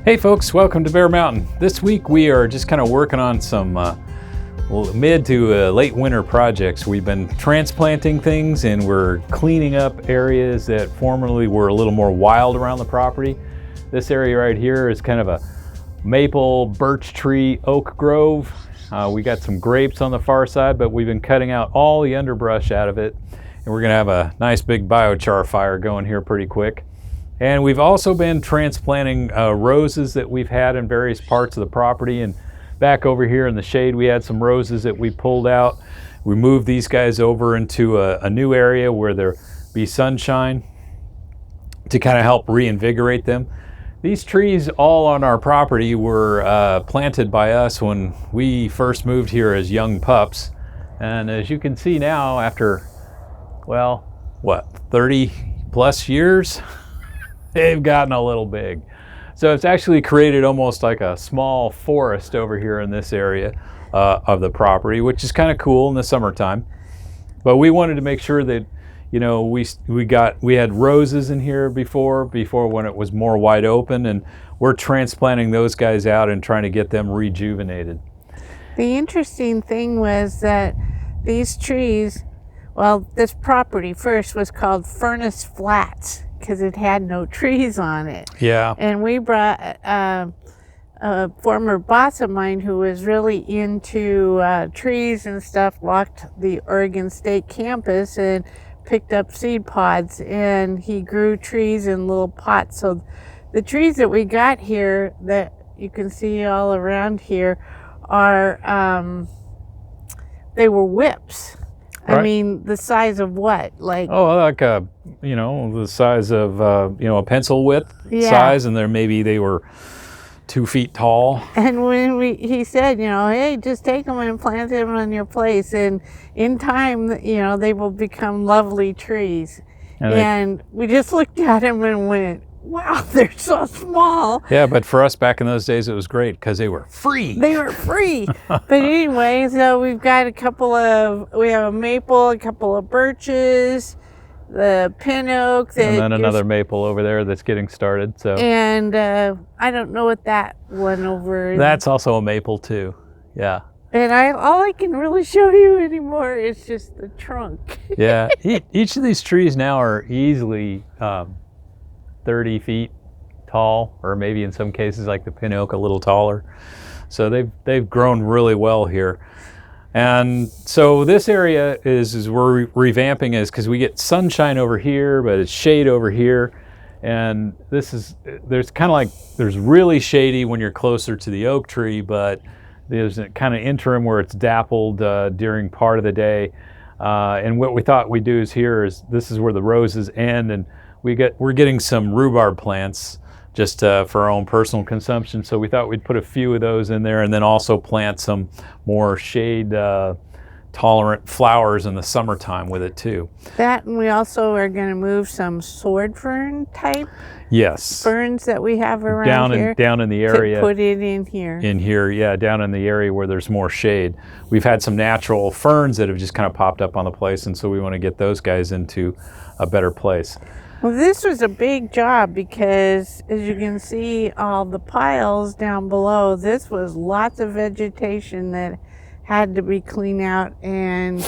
Hey folks, welcome to Bear Mountain. This week we are just kind of working on some mid to late winter projects. We've been transplanting things and we're cleaning up areas that formerly were a little more wild around the property. This area right here is kind of a maple, birch tree, oak grove. We got some grapes on the far side, but we've been cutting out all the underbrush out of it. And we're gonna have a nice big biochar fire going here pretty quick. And we've also been transplanting roses that we've had in various parts of the property. And back over here in the shade, we had some roses that we pulled out. We moved these guys over into a new area where there'll be sunshine to kind of help reinvigorate them. These trees all on our property were planted by us when we first moved here as young pups. And as you can see now, after, well, what, 30 plus years? They've gotten a little big. So it's actually created almost like a small forest over here in this area of the property, which is kind of cool in the summertime. But we wanted to make sure that, you know, we had roses in here before when it was more wide open, and we're transplanting those guys out and trying to get them rejuvenated. The interesting thing was that these trees, well, this property first was called Furnace Flats, because it had no trees on it. Yeah. And we brought a former boss of mine who was really into trees and stuff, walked the Oregon State campus and picked up seed pods, and he grew trees in little pots. So the trees that we got here that you can see all around here are, they were whips. Right. I mean, the size of what? Like the size of a pencil width size, and they were 2 feet tall. And when he said, hey, just take them and plant them on your place, and in time, they will become lovely trees. And we just looked at them and went, wow, they're so small. Yeah, but for us back in those days, it was great because they were free. They were free. But anyway, so we've got we have a maple, a couple of birches, the pin oak. And then another maple over there that's getting started. So. And I don't know what that one over. That's also a maple too, yeah. And all I can really show you anymore is just the trunk. Yeah, each of these trees now are easily 30 feet tall, or maybe in some cases like the pin oak a little taller. So they've grown really well here. And so this area is we're revamping is because we get sunshine over here, but it's shade over here. And there's really shady when you're closer to the oak tree, but there's a kind of interim where it's dappled during part of the day. And what we thought we'd do this is where the roses end, and we're getting some rhubarb plants just for our own personal consumption. So we thought we'd put a few of those in there, and then also plant some more shade tolerant flowers in the summertime with it too. That, and we also are going to move some sword fern type. Yes. Ferns that we have around here. Down in the area. To put it in here. In here, yeah, down in the area where there's more shade. We've had some natural ferns that have just kind of popped up on the place, and so we want to get those guys into a better place. Well, this was a big job because, as you can see, all the piles down below, this was lots of vegetation that had to be cleaned out. And,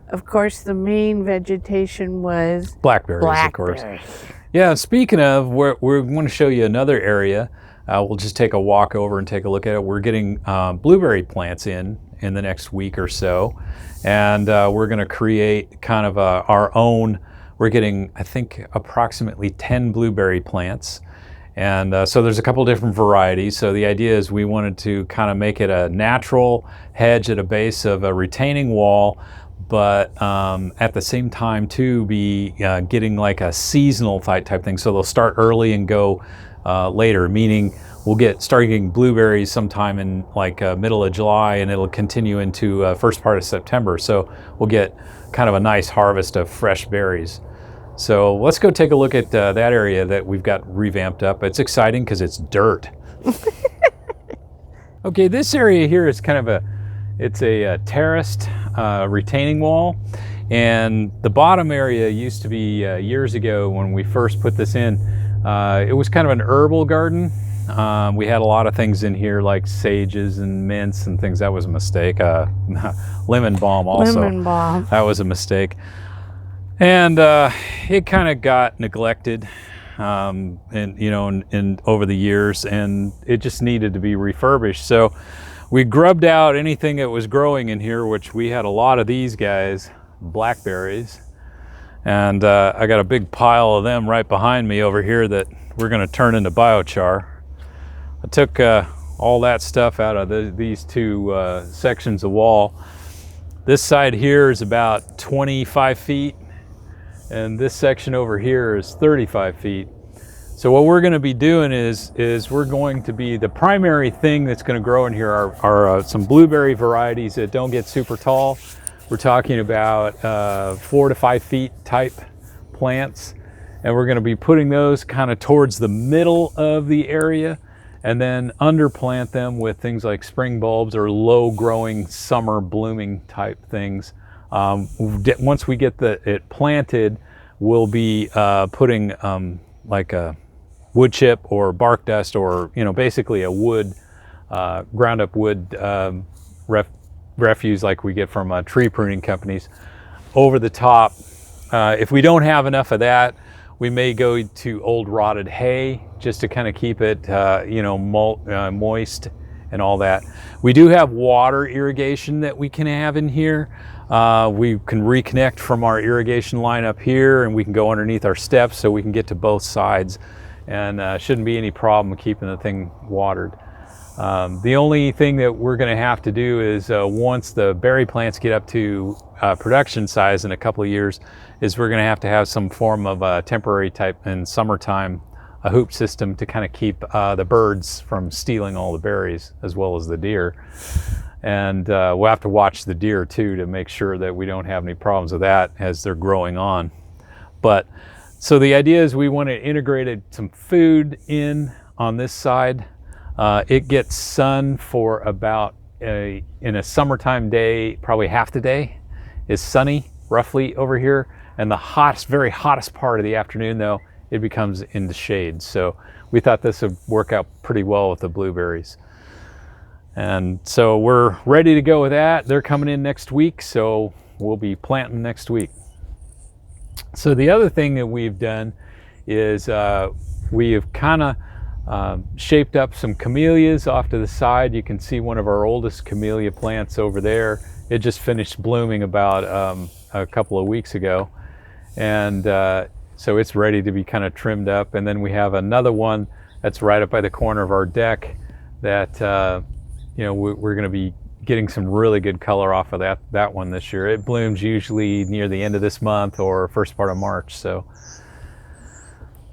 of course, the main vegetation was blackberries, of course. Yeah, speaking of, we're going to show you another area. We'll just take a walk over and take a look at it. We're getting blueberry plants in the next week or so. And we're going to create kind of our own. We're getting, I think, approximately 10 blueberry plants. And so there's a couple different varieties. So the idea is we wanted to kind of make it a natural hedge at a base of a retaining wall, but at the same time too be getting like a seasonal type thing. So they'll start early and go later, meaning we'll start getting blueberries sometime in like middle of July, and it'll continue into first part of September. So we'll get kind of a nice harvest of fresh berries. So let's go take a look at that area that we've got revamped up. It's exciting because it's dirt. Okay, this area here is kind of a terraced retaining wall. And the bottom area used to be years ago when we first put this in, it was kind of an herbal garden. We had a lot of things in here like sages and mints and things. That was a mistake. Lemon balm also. Lemon balm. That was a mistake. And it kind of got neglected, and over the years, and it just needed to be refurbished. So we grubbed out anything that was growing in here, which we had a lot of these guys, blackberries. And I got a big pile of them right behind me over here that we're going to turn into biochar. I took all that stuff out of these two sections of wall. This side here is about 25 feet, and this section over here is 35 feet. So what we're going to be doing is we're going to be, the primary thing that's going to grow in here are some blueberry varieties that don't get super tall. We're talking about 4 to 5 feet type plants, and we're going to be putting those kind of towards the middle of the area, and then underplant them with things like spring bulbs or low growing summer blooming type things. Once we get it planted, we'll be putting like a wood chip or bark dust, or basically a wood ground up wood refuse like we get from tree pruning companies over the top. If we don't have enough of that, we may go to old rotted hay just to kind of keep it moist and all that. We do have water irrigation that we can have in here. We can reconnect from our irrigation line up here, and we can go underneath our steps so we can get to both sides, and shouldn't be any problem keeping the thing watered. The only thing that we're going to have to do is once the berry plants get up to production size in a couple of years, is we're going to have some form of temporary type in summertime, a hoop system to kind of keep the birds from stealing all the berries, as well as the deer. And we'll have to watch the deer too to make sure that we don't have any problems with that as they're growing on. But so the idea is we want to integrate some food in on this side. It gets sun for about in a summertime day, probably half the day is sunny roughly over here, and the very hottest part of the afternoon though, it becomes in the shade. So we thought this would work out pretty well with the blueberries. And so we're ready to go with that. They're coming in next week, so we'll be planting next week. So the other thing that we've done is we have kind of shaped up some camellias off to the side. You can see one of our oldest camellia plants over there. It just finished blooming about a couple of weeks ago, and so it's ready to be kind of trimmed up. And then we have another one that's right up by the corner of our deck that we're going to be getting some really good color off of that one this year. It blooms usually near the end of this month or first part of March. So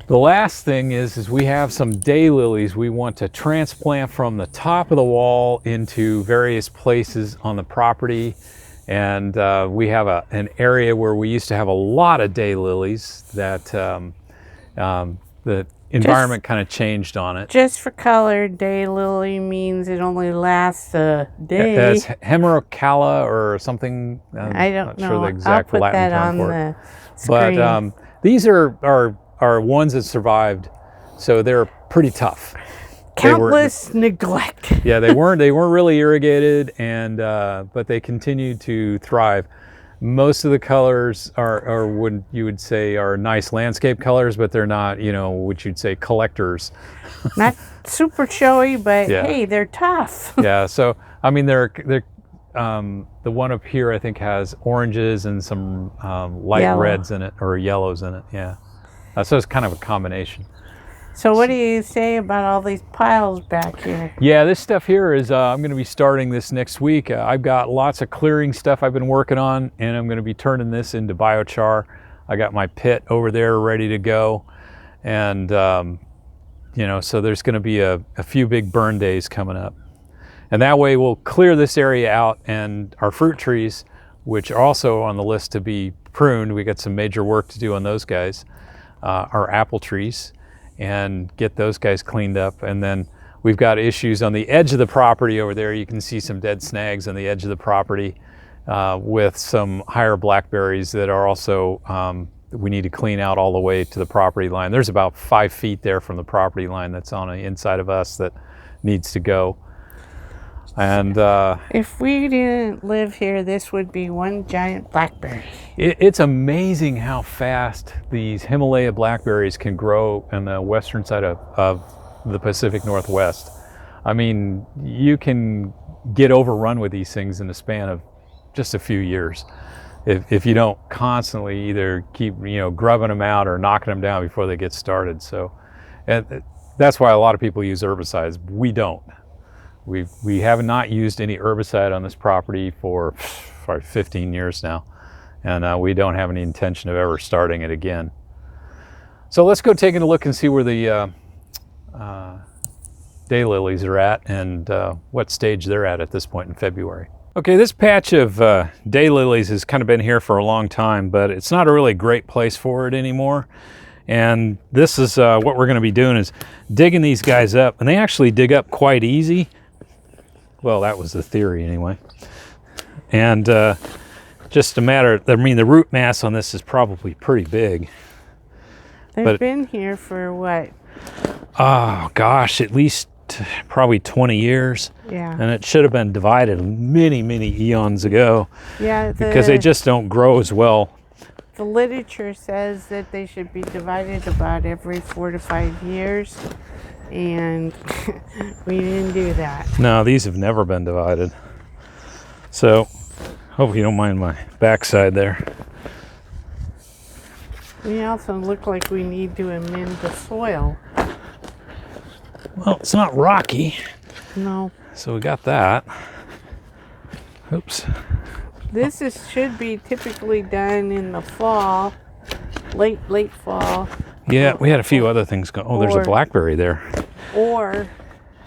the last thing is we have some daylilies we want to transplant from the top of the wall into various places on the property. And we have an area where we used to have a lot of daylilies that the environment kind of changed on it. Just for color, daylily means it only lasts a day. It's hemerocala or something. I don't know. Sure the exact I'll put Latin that term on for the it. screen. But these are ones that survived, so they're pretty tough. Countless neglect. Yeah, they weren't really irrigated, and but they continued to thrive. Most of the colors are what you would say are nice landscape colors, but they're not, what you'd say collectors. Not super showy, but Yeah. hey, they're tough. Yeah, so I mean, they're the one up here I think has oranges and some light Yellow. reds in it, or yellows in it. Yeah, so it's kind of a combination. So what do you say about all these piles back here? Yeah, this stuff here is, I'm going to be starting this next week. I've got lots of clearing stuff I've been working on, and I'm going to be turning this into biochar. I got my pit over there ready to go. And, so there's going to be a few big burn days coming up. And that way we'll clear this area out, and our fruit trees, which are also on the list to be pruned, we got some major work to do on those guys, our apple trees, and get those guys cleaned up. And then we've got issues on the edge of the property over there. You can see some dead snags on the edge of the property with some higher blackberries that are also we need to clean out all the way to the property line. There's about 5 feet there from the property line that's on the inside of us that needs to go. And if we didn't live here, this would be one giant blackberry. It's amazing how fast these Himalaya blackberries can grow in the western side of the Pacific Northwest. I mean, you can get overrun with these things in the span of just a few years if you don't constantly either keep grubbing them out or knocking them down before they get started. So that's why a lot of people use herbicides. We don't. We have not used any herbicide on this property for 15 years now, and we don't have any intention of ever starting it again. So let's go take a look and see where the daylilies are at and what stage they're at this point in February. Okay, this patch of daylilies has kind of been here for a long time, but it's not a really great place for it anymore. And this is what we're going to be doing, is digging these guys up, and they actually dig up quite easy. Well, that was the theory anyway. And just a matter, I mean, the root mass on this is probably pretty big. They've been here for what? Oh gosh, at least probably 20 years. Yeah. And it should have been divided many, many eons ago. Yeah. Because they just don't grow as well. The literature says that they should be divided about every 4 to 5 years. And we didn't do that. No, these have never been divided. So, hope you don't mind my backside there. We also look like we need to amend the soil. Well, it's not rocky. No. So we got that. Oops. This should be typically done in the fall, late fall. Yeah, we had a few other things going. Oh, there's a blackberry there. Or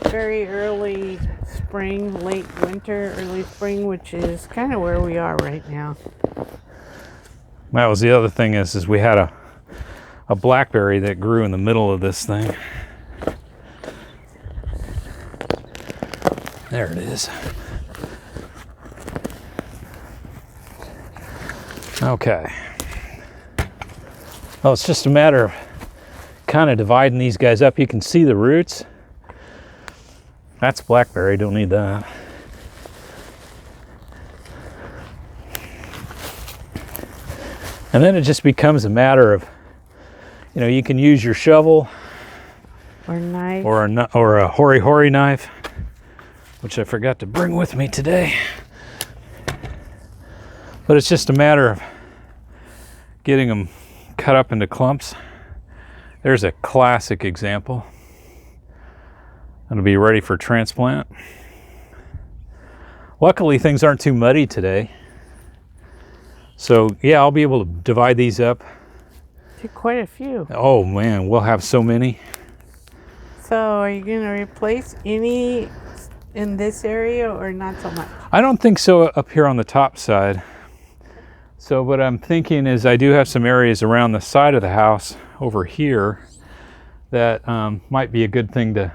very early spring, late winter, early spring, which is kind of where we are right now. That was the other thing is we had a blackberry that grew in the middle of this thing. There it is. Okay. Well, it's just a matter of kind of dividing these guys up. You can see the roots. That's blackberry, don't need that. And then it just becomes a matter of, you can use your shovel or knife or a hori knife, which I forgot to bring with me today. But it's just a matter of getting them cut up into clumps. There's a classic example. It'll be ready for transplant. Luckily, things aren't too muddy today. So yeah, I'll be able to divide these up. Quite a few. Oh man, we'll have so many. So are you going to replace any in this area or not so much? I don't think so up here on the top side. So what I'm thinking is I do have some areas around the side of the house over here that might be a good thing to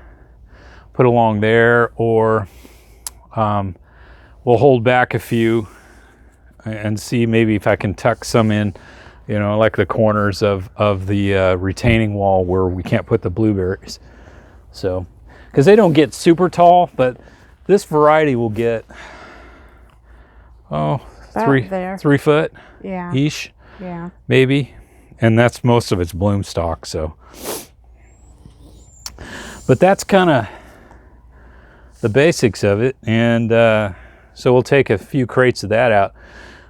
put along there, or we'll hold back a few and see maybe if I can tuck some in, like the corners of the retaining wall where we can't put the blueberries. So, because they don't get super tall, but this variety will get, About 3 foot yeah. ish, Yeah. maybe. And that's most of its bloom stalk. So, but that's kind of the basics of it. And so we'll take a few crates of that out.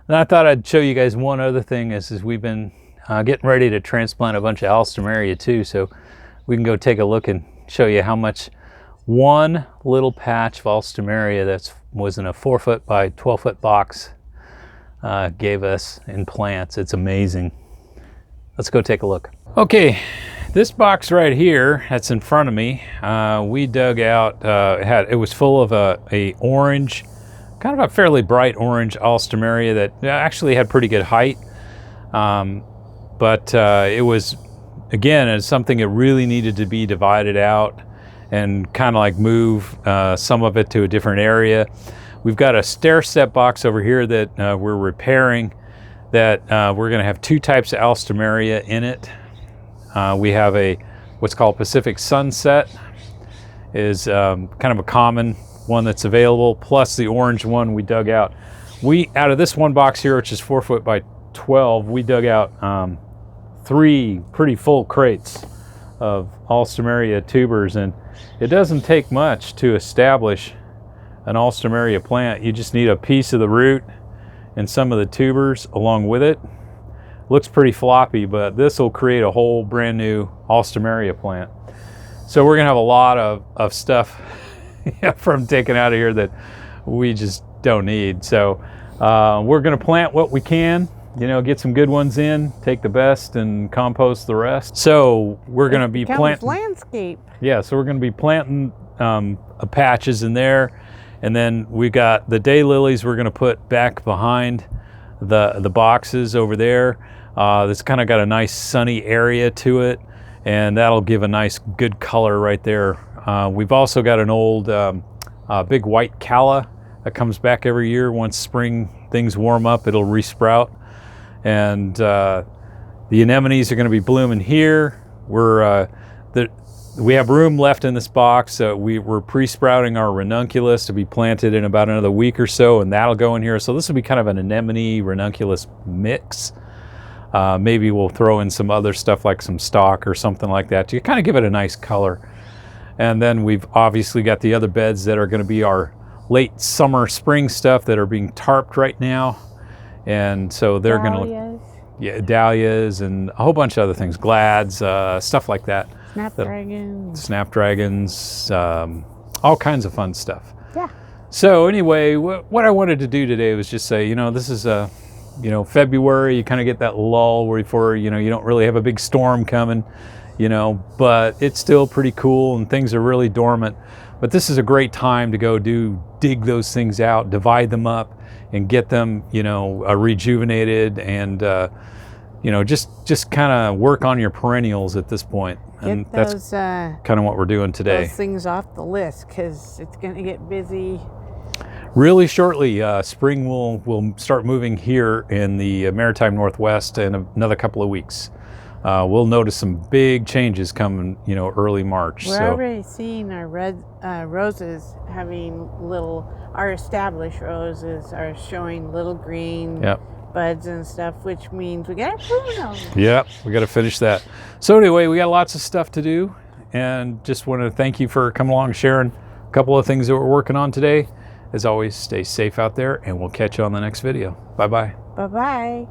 And I thought I'd show you guys one other thing is we've been getting ready to transplant a bunch of Alstroemeria too. So we can go take a look and show you how much one little patch of Alstroemeria that was in a 4 foot by 12 foot box gave us in plants. It's amazing. Let's go take a look. Okay, this box right here that's in front of me, we dug out, it was full of a orange, kind of a fairly bright orange Alstroemeria that actually had pretty good height. But it was, again, it's something that really needed to be divided out and kind of like move some of it to a different area. We've got a stair step box over here that we're repairing that we're going to have 2 types of Alstroemeria in it. We have what's called Pacific Sunset, is kind of a common one that's available, plus the orange one we dug out. Out of this one box here, which is 4 foot by 12, we dug out 3 pretty full crates of Alstroemeria tubers, and it doesn't take much to establish an Alstroemeria plant. You just need a piece of the root and some of the tubers along with it. Looks pretty floppy, but this will create a whole brand new Alstroemeria plant. So we're gonna have a lot of stuff from taken out of here that we just don't need. So we're gonna plant what we can, get some good ones in, take the best and compost the rest. So we're gonna be planting landscape. Yeah, so we're gonna be planting patches in there. And then we got the daylilies we're gonna put back behind the boxes over there. That's kind of got a nice sunny area to it, and that'll give a nice good color right there. We've also got an old big white calla that comes back every year. Once spring things warm up, it'll resprout. And the anemones are gonna be blooming here. We have room left in this box. We're pre-sprouting our ranunculus to be planted in about another week or so, and that'll go in here. So this will be kind of an anemone ranunculus mix. Maybe we'll throw in some other stuff like some stock or something like that to kind of give it a nice color. And then we've obviously got the other beds that are going to be our late summer, spring stuff that are being tarped right now. And so they're going to look, dahlias and a whole bunch of other things, glads, stuff like that. Snapdragons, all kinds of fun stuff. Yeah. So anyway, what I wanted to do today was just say, this is February. You kind of get that lull before you don't really have a big storm coming, but it's still pretty cool and things are really dormant. But this is a great time to go dig those things out, divide them up, and get them rejuvenated and just kind of work on your perennials at this point. And that's kind of what we're doing today. Those things off the list, because it's going to get busy. Really shortly, spring will start moving here in the Maritime Northwest in another couple of weeks. We'll notice some big changes coming, early March. We're already seeing our red roses having our established roses are showing little green buds and stuff, which means we got to prune them. Yep, we got to finish that. So anyway, we got lots of stuff to do, and just want to thank you for coming along, sharing a couple of things that we're working on today. As always, stay safe out there, and we'll catch you on the next video. Bye-bye. Bye-bye.